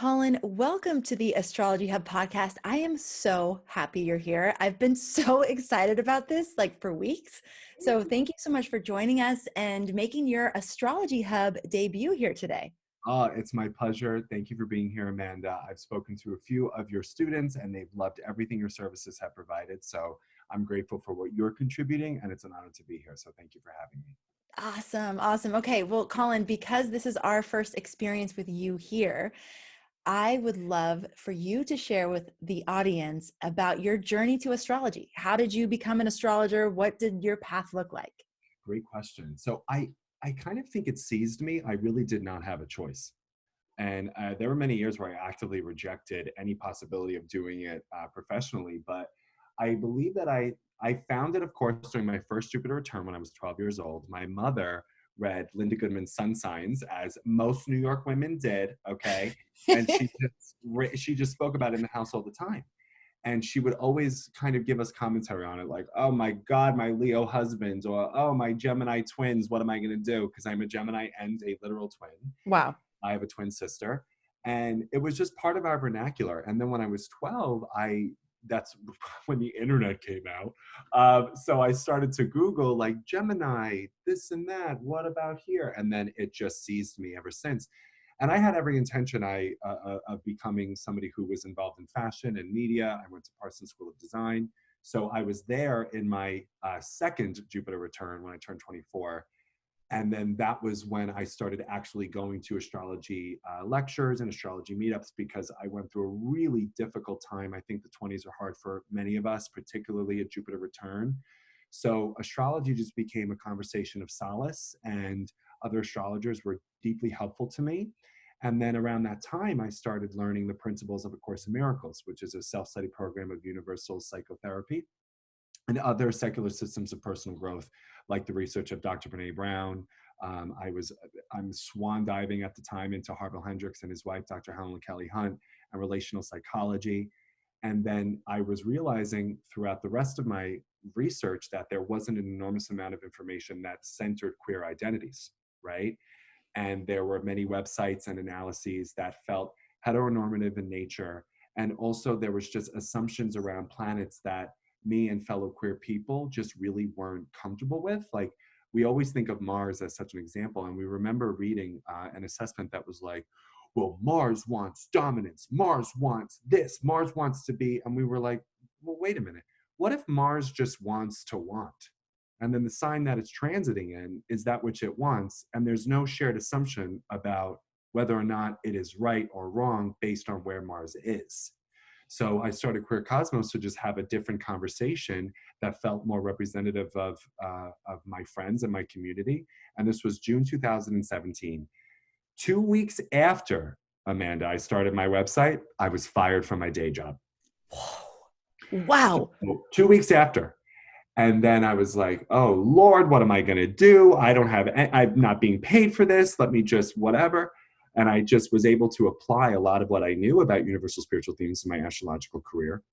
Colin, welcome to the Astrology Hub Podcast. I am so happy you're here. I've been so excited about this for weeks. So thank you so much for joining us and making your Astrology Hub debut here today. It's my pleasure. Thank you for being here, Amanda. I've spoken to a few of your students and they've loved everything your services have provided. So I'm grateful for what you're contributing and it's an honor to be here. So thank you for having me. Awesome. Okay, well, Colin, because this is our first experience with you here, I would love for you to share with the audience about your journey to astrology. How did you become an astrologer? What did your path look like? Great question. So I kind of think it seized me. I really did not have a choice. And there were many years where I actively rejected any possibility of doing it professionally. But I believe that I found it, of course, during my first Jupiter return when I was 12 years old. My mother read Linda Goodman's Sun Signs, as most New York women did, okay? And she just spoke about it in the house all the time. And she would always kind of give us commentary on it, like, oh my God, my Leo husband, or oh, my Gemini twins, what am I going to do? Because I'm a Gemini and a literal twin. Wow. I have a twin sister. And it was just part of our vernacular. And then when I was 12, that's when the internet came out. So I started to Google like Gemini, this and that, what about here? And then it just seized me ever since. And I had every intention of becoming somebody who was involved in fashion and media. I went to Parsons School of Design. So I was there in my second Jupiter return when I turned 24. And then that was when I started actually going to astrology lectures and astrology meetups, because I went through a really difficult time. I think the 20s are hard for many of us, particularly at Jupiter return. So astrology just became a conversation of solace, and other astrologers were deeply helpful to me. And then around that time, I started learning the principles of A Course in Miracles, which is a self-study program of universal psychotherapy and other secular systems of personal growth, like the research of Dr. Brene Brown. I'm swan diving at the time into Harville Hendricks and his wife, Dr. Helen Kelly Hunt, and relational psychology. And then I was realizing throughout the rest of my research that there wasn't an enormous amount of information that centered queer identities, right? And there were many websites and analyses that felt heteronormative in nature. And also there was just assumptions around planets that me and fellow queer people just really weren't comfortable with. Like, we always think of Mars as such an example. And we remember reading an assessment that was like, well, Mars wants dominance, Mars wants this, Mars wants to be, and we were like, well, wait a minute. What if Mars just wants to want? And then the sign that it's transiting in is that which it wants. And there's no shared assumption about whether or not it is right or wrong based on where Mars is. So I started QueerCosmos to just have a different conversation that felt more representative of my friends and my community. And this was June 2017. 2 weeks after, Amanda, I started my website, I was fired from my day job. Wow. So 2 weeks after. And then I was like, oh, Lord, what am I going to do? I'm not being paid for this. Let me just whatever. And I just was able to apply a lot of what I knew about universal spiritual themes in my astrological career.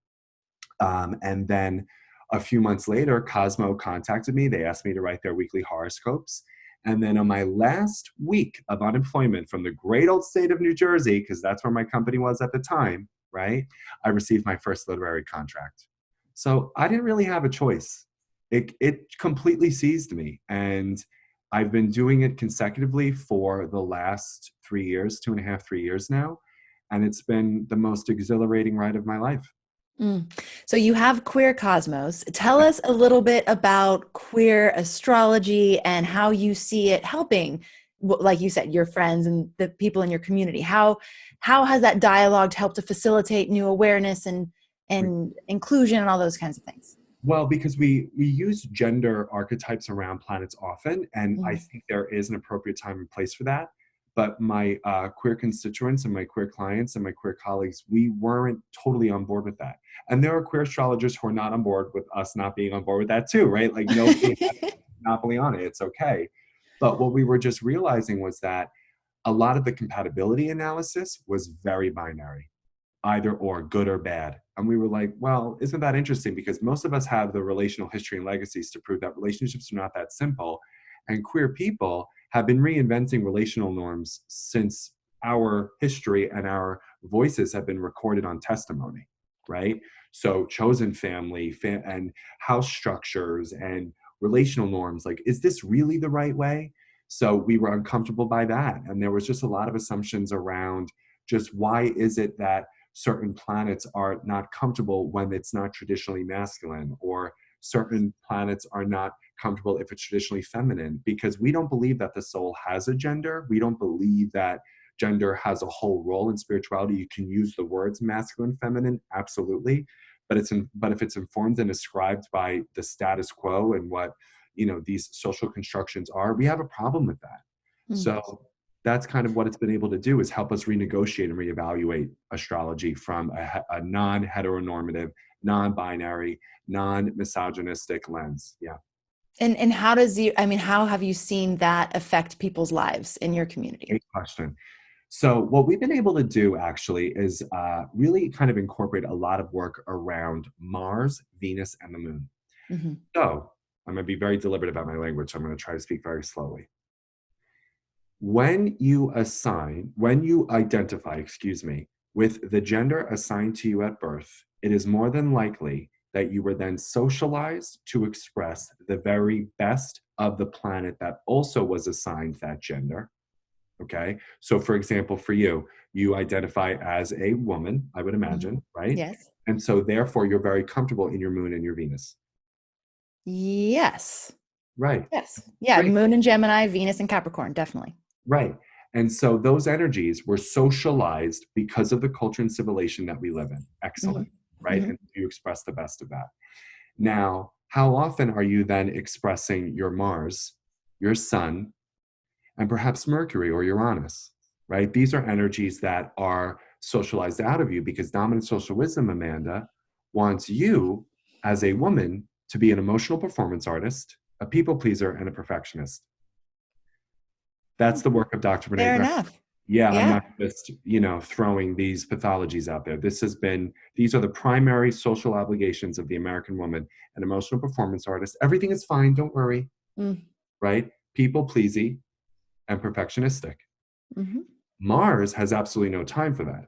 And then a few months later, Cosmo contacted me. They asked me to write their weekly horoscopes. And then on my last week of unemployment from the great old state of New Jersey, because that's where my company was at the time, right? I received my first literary contract. So I didn't really have a choice. It completely seized me. And I've been doing it consecutively for the last 3 years, 2.5, 3 years now. And it's been the most exhilarating ride of my life. So you have QueerCosmos. Tell us a little bit about queer astrology and how you see it helping, like you said, your friends and the people in your community. How has that dialogue helped to facilitate new awareness and inclusion and all those kinds of things? Well, because we use gender archetypes around planets often, and I think there is an appropriate time and place for that. But my queer constituents and my queer clients and my queer colleagues, we weren't totally on board with that. And there are queer astrologers who are not on board with us not being on board with that too, right? Like, nobody has a monopoly on it. It's okay. But what we were just realizing was that a lot of the compatibility analysis was very binary, either or, good or bad. And we were like, well, isn't that interesting? Because most of us have the relational history and legacies to prove that relationships are not that simple. And queer people have been reinventing relational norms since our history and our voices have been recorded on testimony, right? So chosen family and house structures and relational norms, like, is this really the right way? So we were uncomfortable by that. And there was just a lot of assumptions around just why is it that certain planets are not comfortable when it's not traditionally masculine, or certain planets are not comfortable if it's traditionally feminine, because we don't believe that the soul has a gender. We don't believe that gender has a whole role in spirituality. You can use the words masculine, feminine, absolutely, but if it's informed and ascribed by the status quo and what these social constructions are, we have a problem with that. So that's kind of what it's been able to do, is help us renegotiate and reevaluate astrology from a non-heteronormative, non-binary, non-misogynistic lens. Yeah. And how how have you seen that affect people's lives in your community? Great question. So what we've been able to do actually is really kind of incorporate a lot of work around Mars, Venus, and the moon. Mm-hmm. So I'm going to be very deliberate about my language. So I'm going to try to speak very slowly. When you identify, with the gender assigned to you at birth, it is more than likely that you were then socialized to express the very best of the planet that also was assigned that gender. Okay. So for example, for you, you identify as a woman, I would imagine, right? Yes. And so therefore you're very comfortable in your moon and your Venus. Yes. Right. Yes. Yeah. Great. Moon in Gemini, Venus in Capricorn, definitely. Right. And so those energies were socialized because of the culture and civilization that we live in. Excellent. Right. And you express the best of that. Now, how often are you then expressing your Mars, your Sun, and perhaps Mercury or Uranus, right? These are energies that are socialized out of you, because dominant social wisdom, Amanda, wants you as a woman to be an emotional performance artist, a people pleaser, and a perfectionist. That's the work of Dr. Brene Fair Brown. enough. Yeah, Yeah. I'm not just, throwing these pathologies out there. These are the primary social obligations of the American woman: an emotional performance artist. Everything is fine, don't worry, right? People pleasing and perfectionistic. Mars has absolutely no time for that.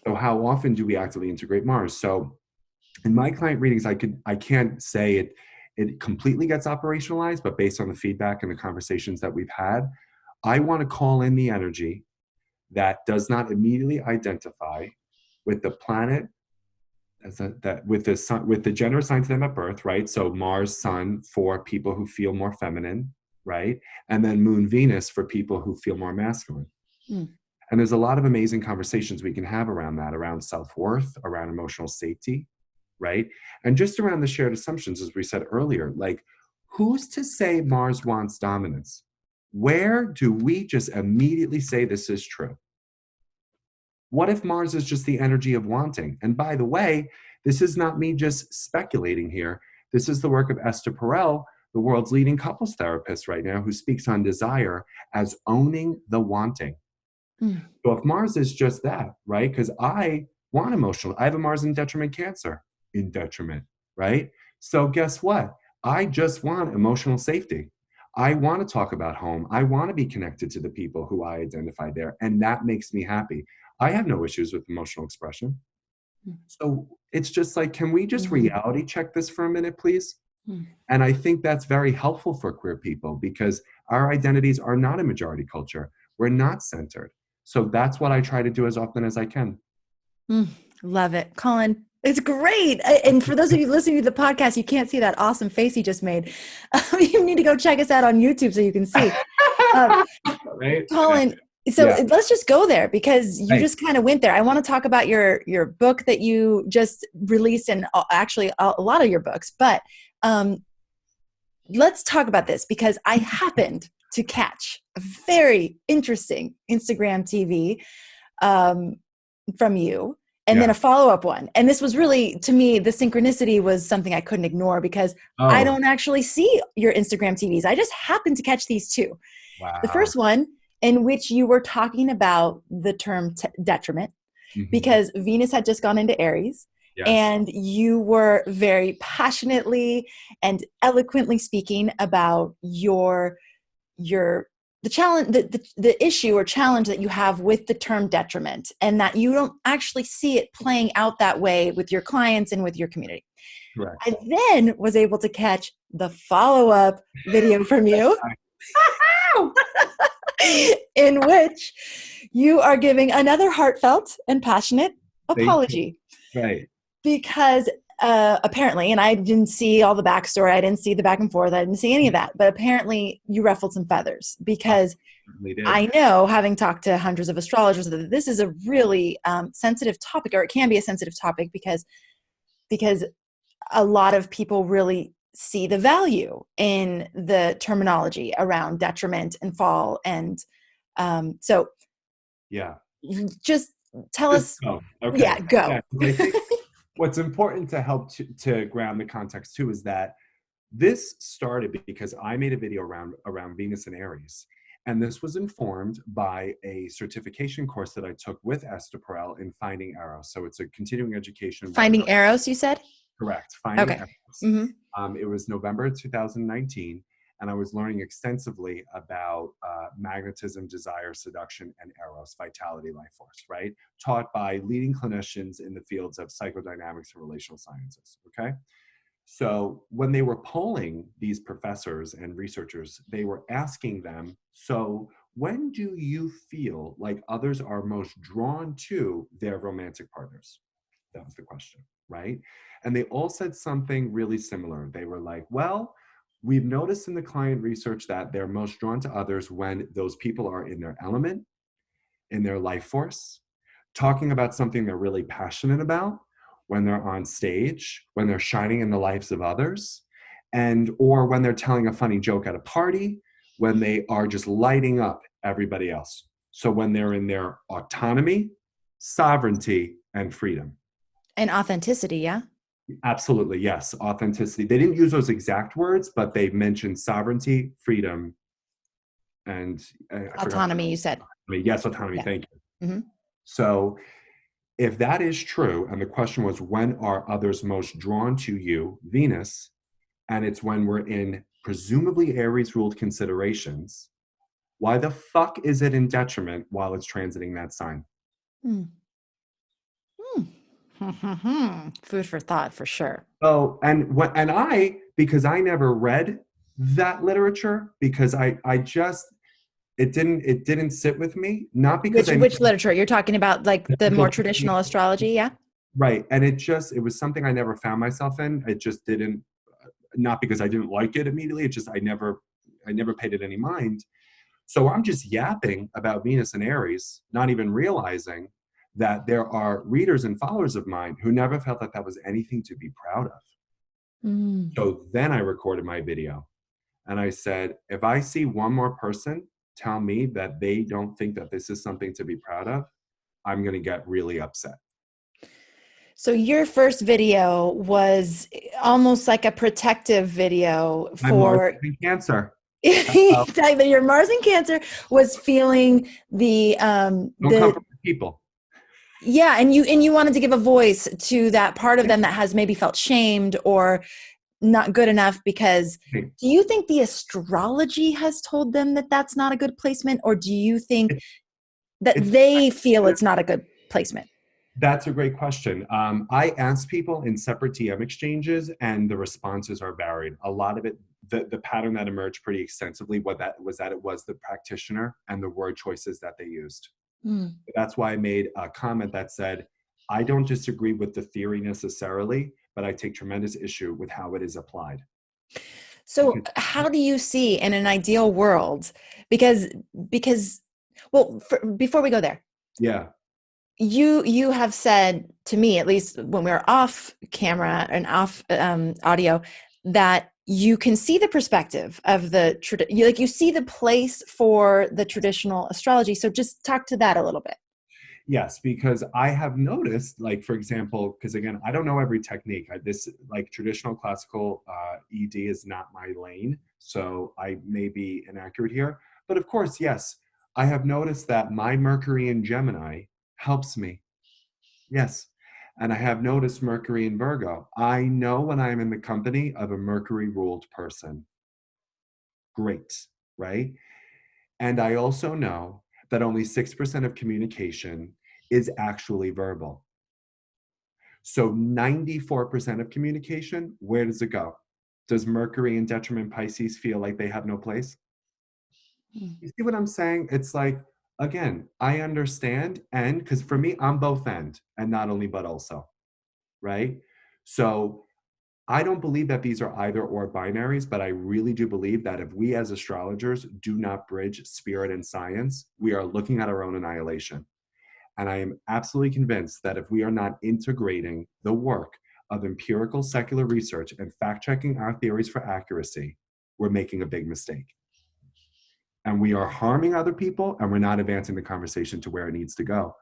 So how often do we actively integrate Mars? So in my client readings, I can't say it completely gets operationalized, but based on the feedback and the conversations that we've had, I want to call in the energy that does not immediately identify with the planet with the sun, with the gender assigned to them at birth, right? So Mars, Sun for people who feel more feminine, right? And then Moon, Venus for people who feel more masculine. And there's a lot of amazing conversations we can have around that, around self-worth, around emotional safety, right? And just around the shared assumptions, as we said earlier, like, who's to say Mars wants dominance? Where do we just immediately say this is true? What if Mars is just the energy of wanting? And by the way, this is not me just speculating here. This is the work of Esther Perel, the world's leading couples therapist right now, who speaks on desire as owning the wanting. So if Mars is just that, right? Because I have a Mars in detriment Cancer, right? So guess what? I just want emotional safety. I want to talk about home. I want to be connected to the people who I identify there. And that makes me happy. I have no issues with emotional expression. So it's just like, can we just reality check this for a minute, please? And I think that's very helpful for queer people, because our identities are not a majority culture. We're not centered. So that's what I try to do as often as I can. Love it. Colin, it's great. And for those of you listening to the podcast, you can't see that awesome face he just made. You need to go check us out on YouTube so you can see. Right? Colin, so let's just go there, because you just kind of went there. I want to talk about your book that you just released, and actually a lot of your books. But let's talk about this, because I happened to catch a very interesting Instagram TV from you, and then a follow-up one. And this was really, to me, the synchronicity was something I couldn't ignore, because I don't actually see your Instagram TVs. I just happened to catch these two. Wow. The first one, in which you were talking about the term detriment, because Venus had just gone into Aries. Yes. And you were very passionately and eloquently speaking about your the challenge, the issue or challenge that you have with the term detriment, and that you don't actually see it playing out that way with your clients and with your community. Correct. I then was able to catch the follow-up video from you in which you are giving another heartfelt and passionate apology. Right. Because apparently, and I didn't see all the backstory, I didn't see the back and forth, I didn't see any of that, but apparently you ruffled some feathers, because I know, having talked to hundreds of astrologers, that this is a really sensitive topic, or it can be a sensitive topic, because a lot of people really see the value in the terminology around detriment and fall. And so yeah, just tell us. Go. Okay. Yeah, go. Yeah, I think what's important to help to ground the context too is that this started because I made a video around Venus and Aries. And this was informed by a certification course that I took with Esther Perel in Finding Eros. So it's a continuing education. Finding Eros, you said? Correct. Finding Eros. Mm-hmm. It was November 2019, and I was learning extensively about magnetism, desire, seduction, and Eros, vitality, life force, right? Taught by leading clinicians in the fields of psychodynamics and relational sciences, okay? So when they were polling these professors and researchers, they were asking them, so when do you feel like others are most drawn to their romantic partners? That was the question, right? And they all said something really similar. They were like, well, we've noticed in the client research that they're most drawn to others when those people are in their element, in their life force, talking about something they're really passionate about, when they're on stage, when they're shining in the lives of others, or when they're telling a funny joke at a party, when they are just lighting up everybody else. So when they're in their autonomy, sovereignty, and freedom. And authenticity, yeah? Absolutely, yes. Authenticity. They didn't use those exact words, but they mentioned sovereignty, freedom, and autonomy, you said. Yes, autonomy, yeah. Thank you. Mm-hmm. So if that is true, and the question was, when are others most drawn to you, Venus, and it's when we're in presumably Aries-ruled considerations, why the fuck is it in detriment while it's transiting that sign? Food for thought, for sure. Oh, because I never read that literature, because I just, it didn't sit with me, not because which literature you're talking about, like the more traditional astrology, yeah? Right. And it was something I never found myself in. It just didn't, not because I didn't like it immediately. It just, I never paid it any mind. So I'm just yapping about Venus and Aries, not even realizing that there are readers and followers of mine who never felt that that was anything to be proud of. So then I recorded my video and I said, if I see one more person tell me that they don't think that this is something to be proud of, I'm going to get really upset. So your first video was almost like a protective video for Cancer. Your Mars in Cancer was feeling the don't come from people. Yeah, and you wanted to give a voice to that part of them that has maybe felt shamed or not good enough, because do you think the astrology has told them that that's not a good placement, or do you think that they feel it's not a good placement? That's a great question. I asked people in separate DM exchanges, and the responses are varied. A lot of it, the pattern that emerged pretty extensively was that it was the practitioner and the word choices that they used. That's why I made a comment that said, I don't disagree with the theory necessarily, but I take tremendous issue with how it is applied. So how do you see in an ideal world, because before we go there, yeah, you have said to me, at least when we were off camera and off audio, that you can see the perspective of you see the place for the traditional astrology. So just talk to that a little bit. Yes, because I have noticed, like, for example, because again, I don't know every technique. This traditional classical ED is not my lane, so I may be inaccurate here. But of course, yes, I have noticed that my Mercury in Gemini helps me. Yes. And I have noticed Mercury in Virgo. I know when I'm in the company of a Mercury-ruled person. Great, right? And I also know that only 6% of communication is actually verbal. So 94% of communication, where does it go? Does Mercury in detriment Pisces feel like they have no place? Mm. You see what I'm saying? It's like, again, I understand, and because for me, I'm both end and not only, but also, right? So I don't believe that these are either or binaries, but I really do believe that if we as astrologers do not bridge spirit and science, we are looking at our own annihilation. And I am absolutely convinced that if we are not integrating the work of empirical secular research and fact checking our theories for accuracy, we're making a big mistake. And we are harming other people, and we're not advancing the conversation to where it needs to go.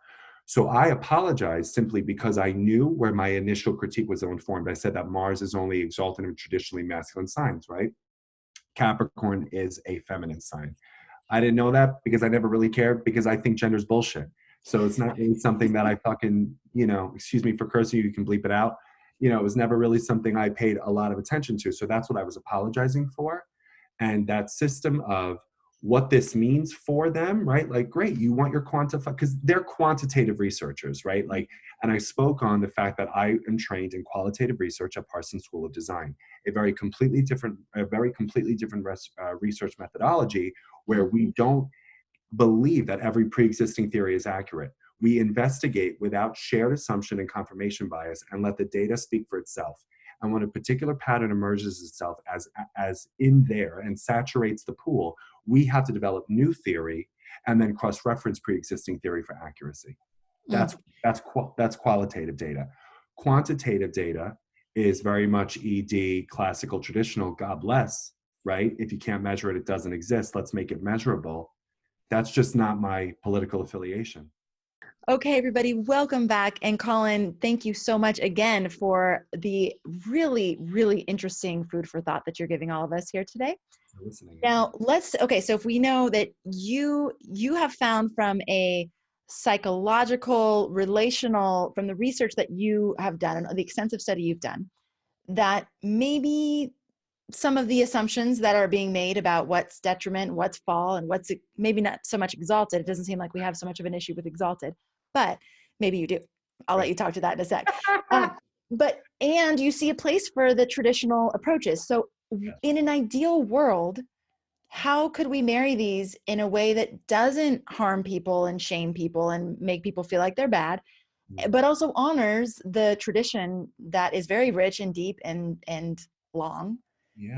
So I apologize simply because I knew where my initial critique was ill-informed. I said that Mars is only exalted in traditionally masculine signs, right? Capricorn is a feminine sign. I didn't know that because I never really cared, because I think gender's bullshit. So it's not really something that I fucking, excuse me for cursing, you can bleep it out. It was never really something I paid a lot of attention to. So that's what I was apologizing for. And that system of what this means for them, right? Like, great, you want your quantify, because they're quantitative researchers, right? Like, and I spoke on the fact that I am trained in qualitative research at Parsons School of Design, a very completely different research methodology where we don't believe that every pre-existing theory is accurate. We investigate without shared assumption and confirmation bias and let the data speak for itself. And when a particular pattern emerges itself as in there and saturates the pool, we have to develop new theory and then cross-reference pre-existing theory for accuracy. Mm. That's qualitative data. Quantitative data is very much ED, classical, traditional, God bless, right? If you can't measure it, it doesn't exist. Let's make it measurable. That's just not my political affiliation. Okay, everybody, welcome back. And Colin, thank you so much again for the really, really interesting food for thought that you're giving all of us here today. Listening. Now, so if we know that you have found from a psychological, relational, from the research that you have done and the extensive study you've done, that maybe some of the assumptions that are being made about what's detriment, what's fall, and what's maybe not so much exalted. It doesn't seem like we have so much of an issue with exalted, but maybe you do. I'll let you talk to that in a sec. And you see a place for the traditional approaches. So in an ideal world, how could we marry these in a way that doesn't harm people and shame people and make people feel like they're bad, but also honors the tradition that is very rich and deep and long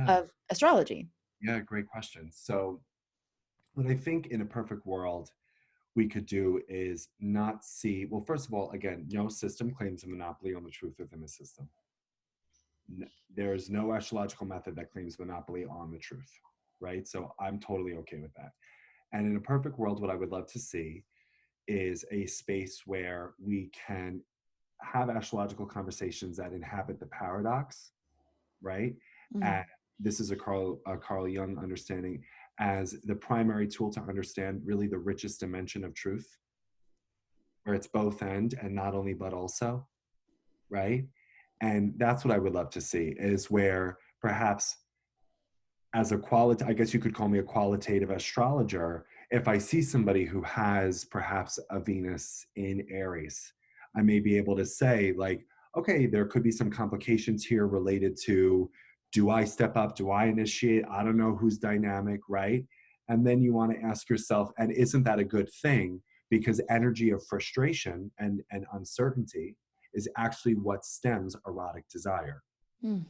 of astrology? Yeah, great question. So what I think in a perfect world we could do is not see, well, first of all, again, no system claims a monopoly on the truth within the system. There's no astrological method that claims monopoly on the truth, right? So I'm totally okay with that. And in a perfect world, what I would love to see is a space where we can have astrological conversations that inhabit the paradox, right? Mm. And this is a Carl Jung understanding as the primary tool to understand really the richest dimension of truth, where it's both and not only, but also, right? And that's what I would love to see, is where perhaps as I guess you could call me a qualitative astrologer, if I see somebody who has perhaps a Venus in Aries, I may be able to say, like, okay, there could be some complications here related to, do I step up? Do I initiate? I don't know who's dynamic, right? And then you want to ask yourself, and isn't that a good thing? Because energy of frustration and uncertainty is actually what stems erotic desire. Mm.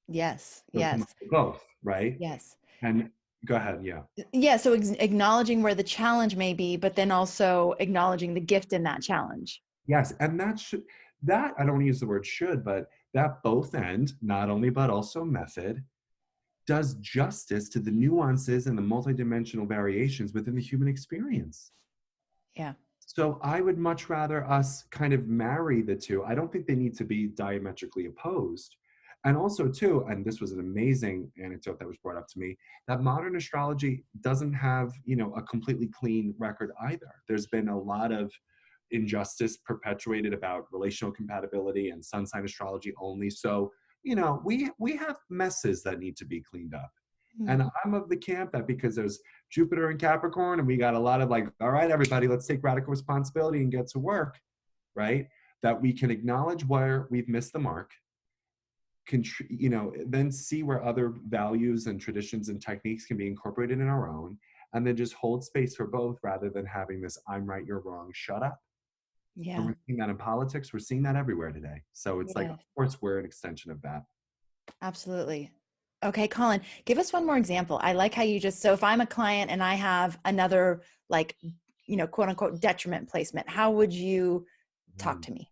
Yes, So it comes yes, to both, right? yes. And go ahead, yeah. Yeah, so acknowledging where the challenge may be, but then also acknowledging the gift in that challenge. Yes, and that I don't want to use the word should, but that both end, not only but also method, does justice to the nuances and the multidimensional variations within the human experience. Yeah. So I would much rather us kind of marry the two. I don't think they need to be diametrically opposed. And also too, and this was an amazing anecdote that was brought up to me, that modern astrology doesn't have, a completely clean record either. There's been a lot of injustice perpetuated about relational compatibility and sun sign astrology only. So, we have messes that need to be cleaned up. And I'm of the camp that because there's Jupiter in Capricorn and we got a lot of like, all right, everybody, let's take radical responsibility and get to work, right? That we can acknowledge where we've missed the mark, then see where other values and traditions and techniques can be incorporated in our own, and then just hold space for both rather than having this I'm right, you're wrong, shut up. And Yeah. we're seeing that in politics. We're seeing that everywhere today. So it's like, Yeah. of course, we're an extension of that. Absolutely. Okay, Colin, give us one more example. I like how you just, so if I'm a client and I have another, like, quote unquote detriment placement, how would you talk Mm. to me?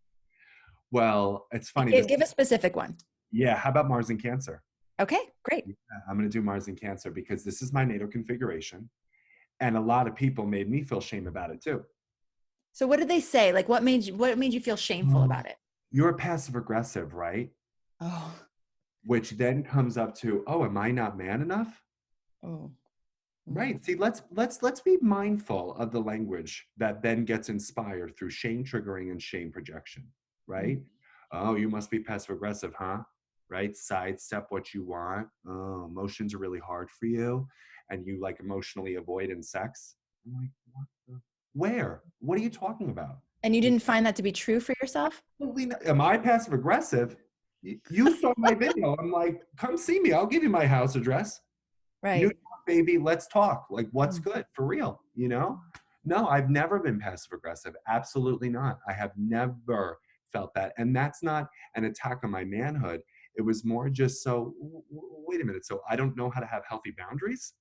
Well, it's funny. Give a specific one. Yeah. How about Mars in Cancer? Okay, great. Yeah, I'm going to do Mars in Cancer because this is my natal configuration. And a lot of people made me feel shame about it too. So what did they say? Like what made you feel shameful about it? You're passive aggressive, right? Oh. Which then comes up to, oh, am I not man enough? Oh. Right. See, let's be mindful of the language that then gets inspired through shame triggering and shame projection, right? Oh, you must be passive aggressive, huh? Right? Sidestep what you want. Oh, emotions are really hard for you, and you like emotionally avoid in sex. I'm like, where? What are you talking about? And you didn't find that to be true for yourself? Absolutely not. Am I passive aggressive? You saw my video. I'm like, come see me. I'll give you my house address. New Right. York, baby, let's talk. Like, what's Mm. good for real? No, I've never been passive aggressive. Absolutely not. I have never felt that. And that's not an attack on my manhood. It was more just so, wait a minute. So I don't know how to have healthy boundaries.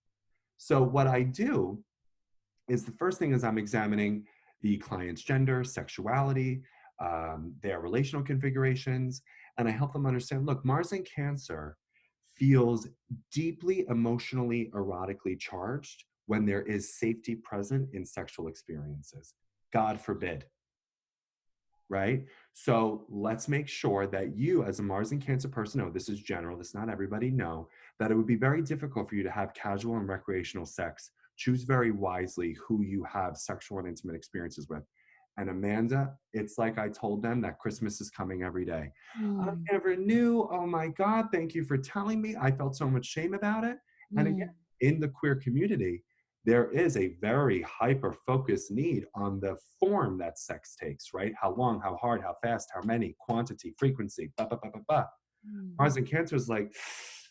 So what I do is the first thing is I'm examining the client's gender, sexuality, their relational configurations, and I help them understand, look, Mars in Cancer feels deeply emotionally erotically charged when there is safety present in sexual experiences. God forbid, right? So let's make sure that you, as a Mars in Cancer person, know this is general, this is not everybody, know that it would be very difficult for you to have casual and recreational sex. Choose very wisely who you have sexual and intimate experiences with. And Amanda, it's like I told them that Christmas is coming every day. I Mm. never knew. Oh my God, thank you for telling me. I felt so much shame about it. And again, in the queer community, there is a very hyper-focused need on the form that sex takes, right? How long, how hard, how fast, how many, quantity, frequency, blah, blah, blah, blah, blah. Mars in Cancer is like,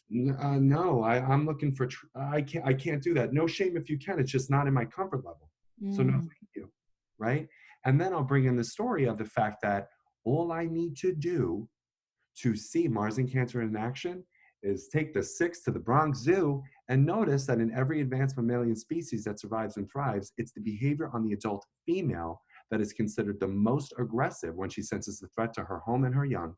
no, I'm looking for, I can't do that. No shame if you can, it's just not in my comfort level. So no, thank you, right? And then I'll bring in the story of the fact that all I need to do to see Mars in Cancer in action is take the 6 to the Bronx Zoo and notice that in every advanced mammalian species that survives and thrives, it's the behavior on the adult female that is considered the most aggressive when she senses the threat to her home and her young.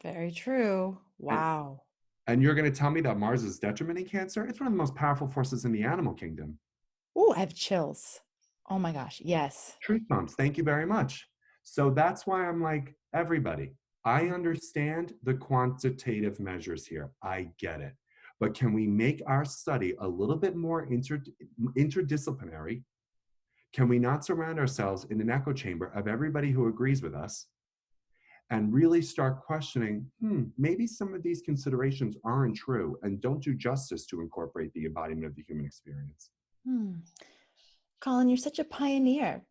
Very true. And, Wow. and you're going to tell me that Mars is detriment in Cancer? It's one of the most powerful forces in the animal kingdom. Oh, I have chills. Oh my gosh. Yes. Truth bombs. Thank you very much. So that's why I'm like, everybody, I understand the quantitative measures here. I get it. But can we make our study a little bit more interdisciplinary? Can we not surround ourselves in an echo chamber of everybody who agrees with us and really start questioning, maybe some of these considerations aren't true and don't do justice to incorporate the embodiment of the human experience? Colin, you're such a pioneer.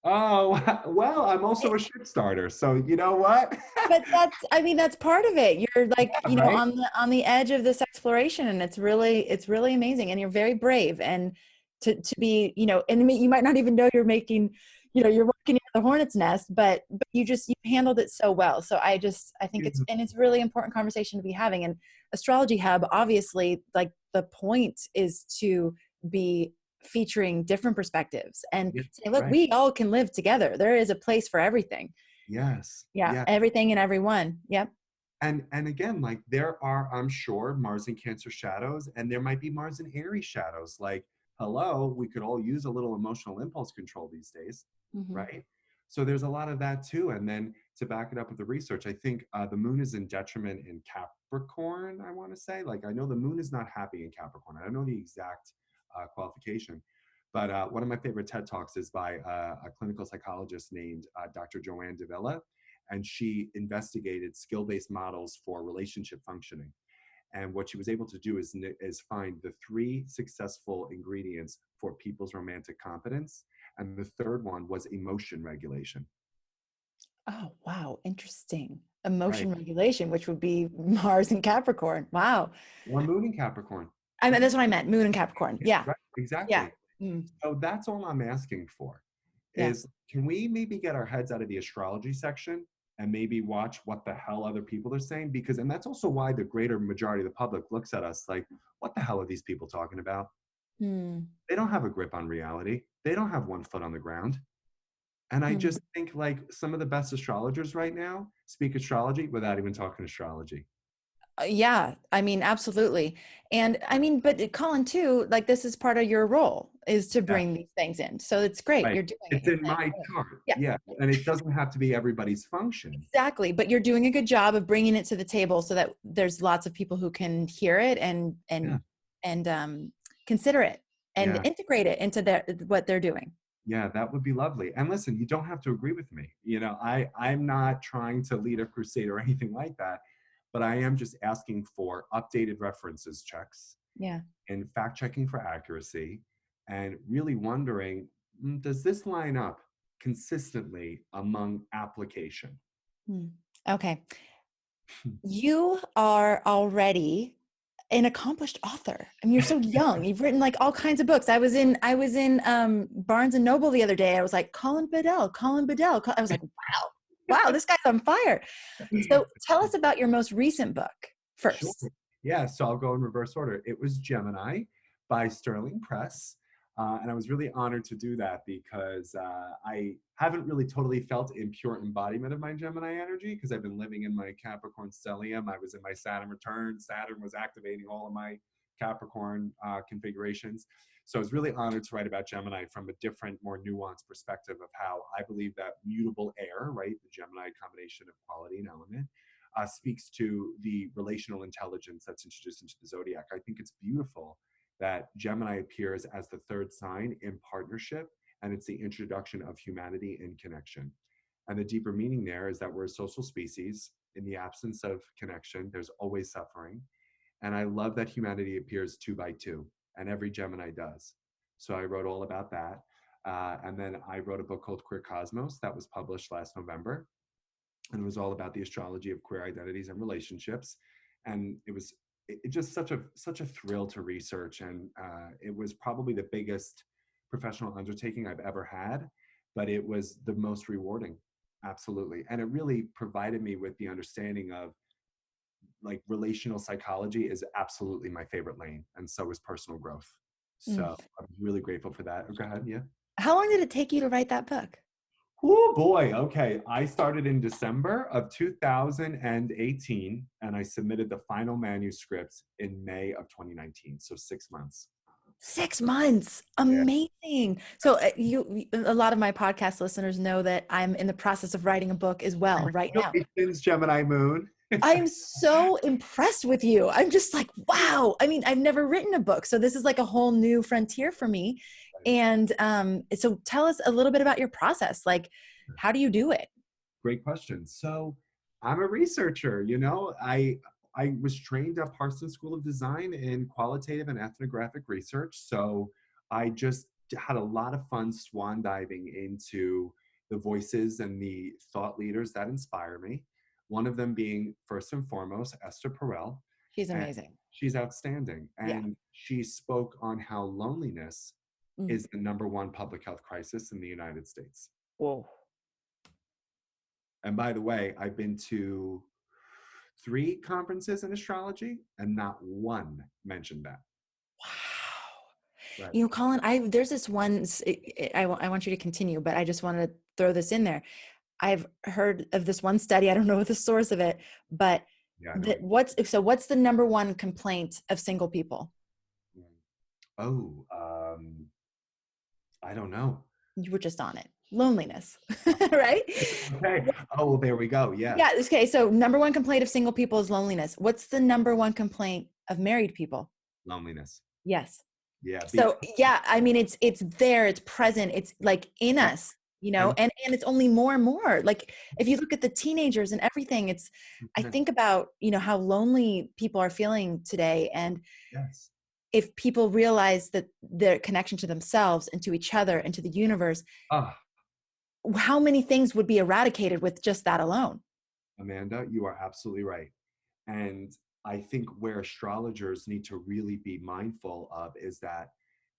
Oh, well, I'm also a shit starter. So you know what? But that's part of it. You're like, Yeah, right? on the edge of this exploration, and it's really amazing. And you're very brave. And to be, and you might not even know you're making, you're walking into the hornet's nest, but you handled it so well. So I think it's really important conversation to be having. And Astrology Hub, obviously, like the point is to be featuring different perspectives and say, look, Right. we all can live together. There is a place for everything. Yes. Yeah. Everything and everyone. Yep. And again, like there are, I'm sure, Mars in Cancer shadows, and there might be Mars in Aries shadows. Like, hello, we could all use a little emotional impulse control these days, right? So there's a lot of that too. And then to back it up with the research, I think the moon is in detriment in Capricorn, I want to say. Like, I know the moon is not happy in Capricorn. I don't know the exact qualification. But one of my favorite TED Talks is by a clinical psychologist named Dr. Joanne Davila, and she investigated skill-based models for relationship functioning. And what she was able to do is find the 3 successful ingredients for people's romantic confidence. And the third one was emotion regulation. Oh, wow. Interesting. Right. Emotion regulation, which would be Mars and Capricorn. Wow. Or moon in Capricorn. I mean, Right. that's what I meant. Moon and Capricorn. Yeah. Right. Yeah. Exactly. Mm, So that's all I'm asking for yeah. is, can we maybe get our heads out of the astrology section and maybe watch what the hell other people are saying? Because, and that's also why the greater majority of the public looks at us like, what the hell are these people talking about? Mm, They don't have a grip on reality. They don't have one foot on the ground. And I mm. just think like some of the best astrologers right now speak astrology without even talking astrology. Yeah, I mean, absolutely. And I mean, but Colin too, like this is part of your role is to Yeah, bring these things in. So it's great. right. You're doing it. It's You're in saying, my "Oh, chart. yeah, Yeah. And it doesn't have to be everybody's function. exactly." But you're doing a good job of bringing it to the table so that there's lots of people who can hear it and Yeah. consider it and Yeah. integrate it into what they're doing. Yeah, that would be lovely. And listen, you don't have to agree with me. I'm not trying to lead a crusade or anything like that, but I am just asking for updated references checks Yeah. and fact checking for accuracy and really wondering, does this line up consistently among application? Hmm. Okay. You are already an accomplished author. I mean, you're so young. You've written like all kinds of books. I was in Barnes and Noble the other day. I was like, Colin Bedell, Colin Bedell. I was like, wow, this guy's on fire. So tell us about your most recent book Sure. first. Yeah, so I'll go in reverse order. It was Gemini by Sterling Press. And I was really honored to do that because I haven't really totally felt in pure embodiment of my Gemini energy because I've been living in my Capricorn stellium. I was in my Saturn return. Saturn was activating all of my Capricorn configurations. So I was really honored to write about Gemini from a different, more nuanced perspective of how I believe that mutable air, right, the Gemini combination of quality and element, speaks to the relational intelligence that's introduced into the zodiac. I think it's beautiful that Gemini appears as the third sign in partnership, and it's the introduction of humanity in connection. And the deeper meaning there is that we're a social species. In the absence of connection, there's always suffering. And I love that humanity appears 2 by 2, and every Gemini does. So I wrote all about that. And then I wrote a book called QueerCosmos that was published last November. And it was all about the astrology of queer identities and relationships. And it just such a thrill to research. And it was probably the biggest professional undertaking I've ever had, but it was the most rewarding. Absolutely. And it really provided me with the understanding of like relational psychology is absolutely my favorite lane. And so is personal growth. So Mm. I'm really grateful for that. Go ahead. Yeah. How long did it take you to write that book? Oh boy. Okay. I started in December of 2018 and I submitted the final manuscript in May of 2019. So 6 months. 6 months. Yeah. Amazing. So a lot of my podcast listeners know that I'm in the process of writing a book as well right now. Congratulations, Gemini Moon. I'm so impressed with you. I'm just like, wow. I mean, I've never written a book, so this is like a whole new frontier for me. And so tell us a little bit about your process. Like, how do you do it? Great question. So I'm a researcher, I was trained at Parsons School of Design in qualitative and ethnographic research. So I just had a lot of fun swan diving into the voices and the thought leaders that inspire me. One of them being, first and foremost, Esther Perel. She's And amazing. she's outstanding. Yeah. And she spoke on how loneliness Mm. is the #1 public health crisis in the United States. Whoa. And by the way, I've been to 3 conferences in astrology and not one mentioned that. Wow. Right. You know, Colin, there's this one, I want you to continue, but I just wanted to throw this in there. I've heard of this one study. I don't know the source of it, but Yeah. I know. what's the #1 complaint of single people? Oh, I don't know. You were just on it. Loneliness, right? Okay. Oh, well, there we go. Yeah. Yeah. Okay. So #1 complaint of single people is loneliness. What's the #1 complaint of married people? Loneliness. Yes. Yeah. So yeah, I mean, it's there, it's present, it's like in Yeah. us. you know, And and it's only more and more. Like if you look at the teenagers and everything, it's, I yeah, think about, you know, how lonely people are feeling today. And yes. if people realize that their connection to themselves and to each other and to the universe, Ah, how many things would be eradicated with just that alone? Amanda, you are absolutely right. And I think where astrologers need to really be mindful of is that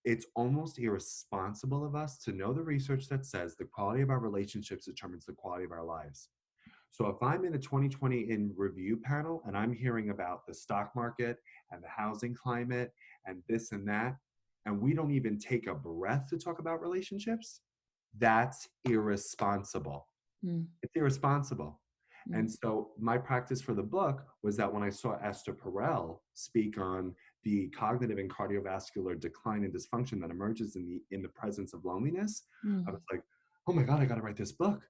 it's almost irresponsible of us to know the research that says the quality of our relationships determines the quality of our lives. So if I'm in a 2020 in review panel and I'm hearing about the stock market and the housing climate and this and that, and we don't even take a breath to talk about relationships, that's irresponsible. Mm, It's irresponsible. mm, And so my practice for the book was that when I saw Esther Perel speak on the cognitive and cardiovascular decline and dysfunction that emerges in the presence of loneliness, I mm, was like, oh my God, I got to write this book.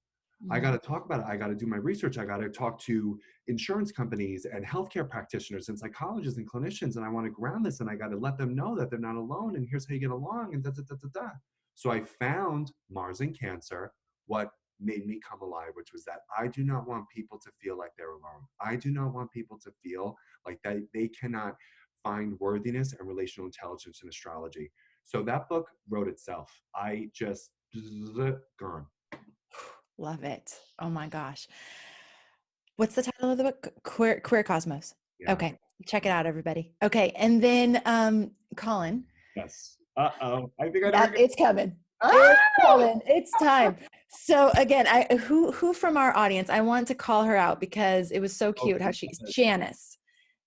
I got mm. to talk about it. I got to do my research. I got to talk to insurance companies and healthcare practitioners and psychologists and clinicians. And I want to ground this and I got to let them know that they're not alone. And here's how you get along and da, da, da, da, da. So I found Mars and Cancer, what made me come alive, which was that I do not want people to feel like they're alone. I do not want people to feel like that they cannot find worthiness and relational intelligence in astrology. So that book wrote itself. I just gone. Love it. Oh my gosh. What's the title of the book? Queer Cosmos. Yeah. Okay. Check it out, everybody. Okay. And then Colin. Yes. Uh-oh. I think I know where Yeah, you're it's coming. going. It's Ah! coming. It's time. So again, I who from our audience, I want to call her out because it was so Oh, cute how please she's love it. Janice.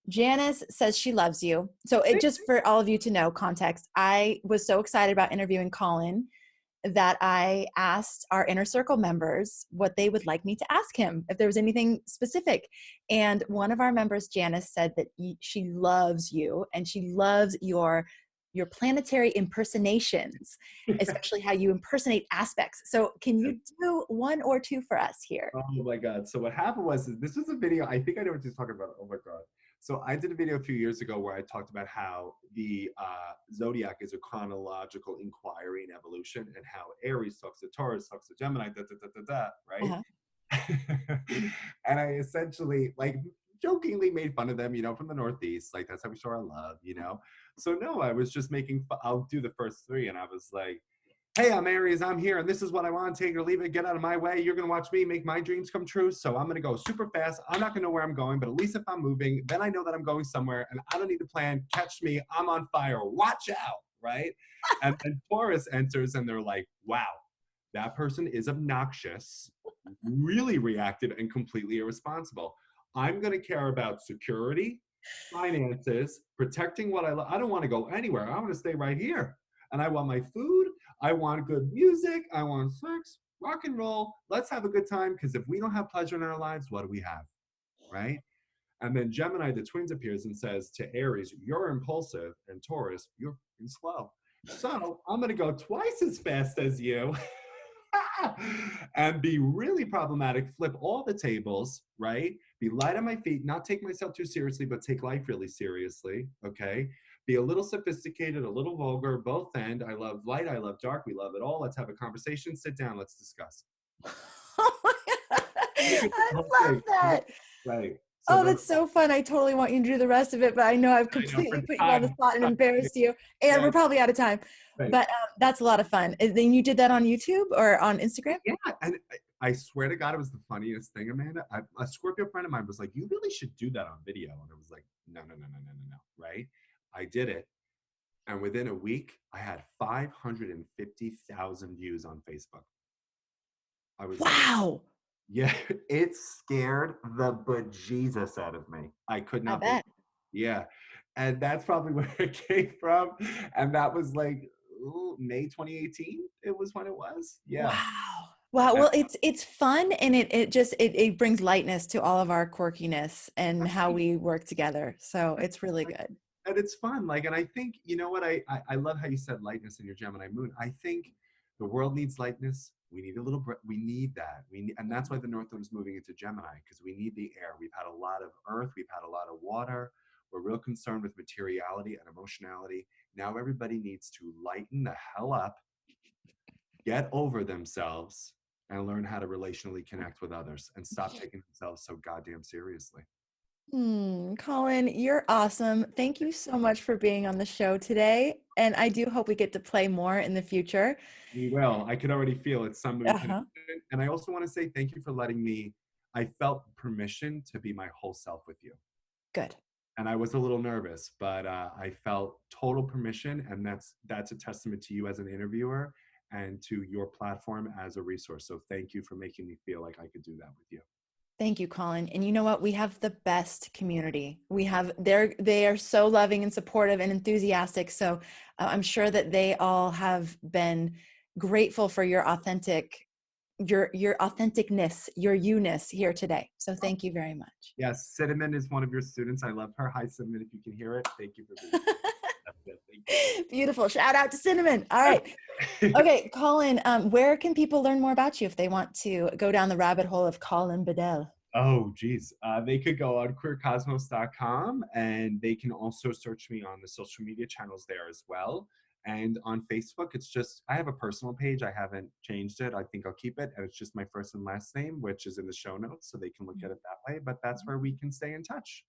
Janice says she loves you. So it just for all of you to know context, I was so excited about interviewing Colin that I asked our inner circle members what they would like me to ask him, if there was anything specific. And one of our members, Janice, said that she loves you and she loves your planetary impersonations, especially how you impersonate aspects. So can you do one or two for us here? Oh my God. So what happened was this was a video. I think I know what you're talking about. Oh my God. So I did a video a few years ago where I talked about how the zodiac is a chronological inquiry in evolution and how Aries talks to Taurus, talks to Gemini, da, da, da, da, da, right? Uh-huh. And I essentially like jokingly made fun of them, from the Northeast. Like that's how we show our love, So no, I was just I'll do the first three. And I was like, hey, I'm Aries, I'm here, and this is what I want, take it or leave it, get out of my way. You're gonna watch me make my dreams come true. So I'm gonna go super fast. I'm not gonna know where I'm going, but at least if I'm moving, then I know that I'm going somewhere and I don't need to plan. Catch me, I'm on fire, watch out, right? And then Taurus enters and they're like, wow, that person is obnoxious, really reactive and completely irresponsible. I'm gonna care about security, finances, protecting what I love. I don't wanna go anywhere. I wanna stay right here. And I want my food. I want good music. I want sex, rock and roll. Let's have a good time. Because if we don't have pleasure in our lives, what do we have? Right? And then Gemini, the twins, appears and says to Aries, you're impulsive. And Taurus, you're slow. So I'm going to go twice as fast as you and be really problematic, flip all the tables, right? Be light on my feet, not take myself too seriously, but take life really seriously, okay? Be a little sophisticated, a little vulgar, both end. I love light, I love dark, we love it all. Let's have a conversation, sit down, let's discuss. Oh my God. Look at the I whole love thing, that. right? So Oh, then, that's so fun. I totally want you to do the rest of it, but I know I've I know for completely put you on the time, spot and embarrassed you. And yeah, we're probably out of time. right. But that's a lot of fun. And then you did that on YouTube or on Instagram? Yeah, and I swear to God, it was the funniest thing, Amanda. A Scorpio friend of mine was like, "You really should do that on video," and I was like, "No, no, no, no, no, no, no." Right? I did it, and within a week, I had 550,000 views on Facebook. I was like, Wow. "Yeah," it scared the bejesus out of me. I could I not believe. bet. Yeah, and that's probably where it came from, and that was like May 2018. It was when it was. Yeah. Wow. Wow. Well, it's fun and it brings lightness to all of our quirkiness and how we work together. So it's really good. And it's fun. Like, and I think, you know what? I love how you said lightness in your Gemini moon. I think the world needs lightness. We need a little, we need that. And that's why the North Node is moving into Gemini, because we need the air. We've had a lot of earth. We've had a lot of water. We're real concerned with materiality and emotionality. Now everybody needs to lighten the hell up get over themselves and learn how to relationally connect with others and stop taking themselves so goddamn seriously. Colin, you're awesome. Thank you so much for being on the show today. And I do hope we get to play more in the future. We will. I could already feel it's somebody Uh-huh. connected. And I also want to say thank you for letting me, I felt permission to be my whole self with you. Good. And I was a little nervous, but I felt total permission. And that's a testament to you as an interviewer and to your platform as a resource. So thank you for making me feel like I could do that with you. Thank you, Colin. And you know what? We have the best community. They are so loving and supportive and enthusiastic. So I'm sure that they all have been grateful for your authenticness, your you-ness here today. So thank you very much. Yes, Cinnamon is one of your students. I love her. Hi, Cinnamon, if you can hear it. Thank you for being here. That's good. Thank you. Beautiful. Shout out to Cinnamon. All right. Okay, Colin, where can people learn more about you if they want to go down the rabbit hole of Colin Bedell? Oh, geez. They could go on QueerCosmos.com, and they can also search me on the social media channels there as well. And on Facebook, it's just, I have a personal page. I haven't changed it. I think I'll keep it. And it's just my first and last name, which is in the show notes. So they can look at it that way. But that's where we can stay in touch.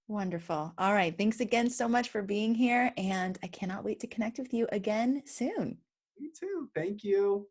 Wonderful. All right. Thanks again so much for being here. And I cannot wait to connect with you again soon. Me too. Thank you.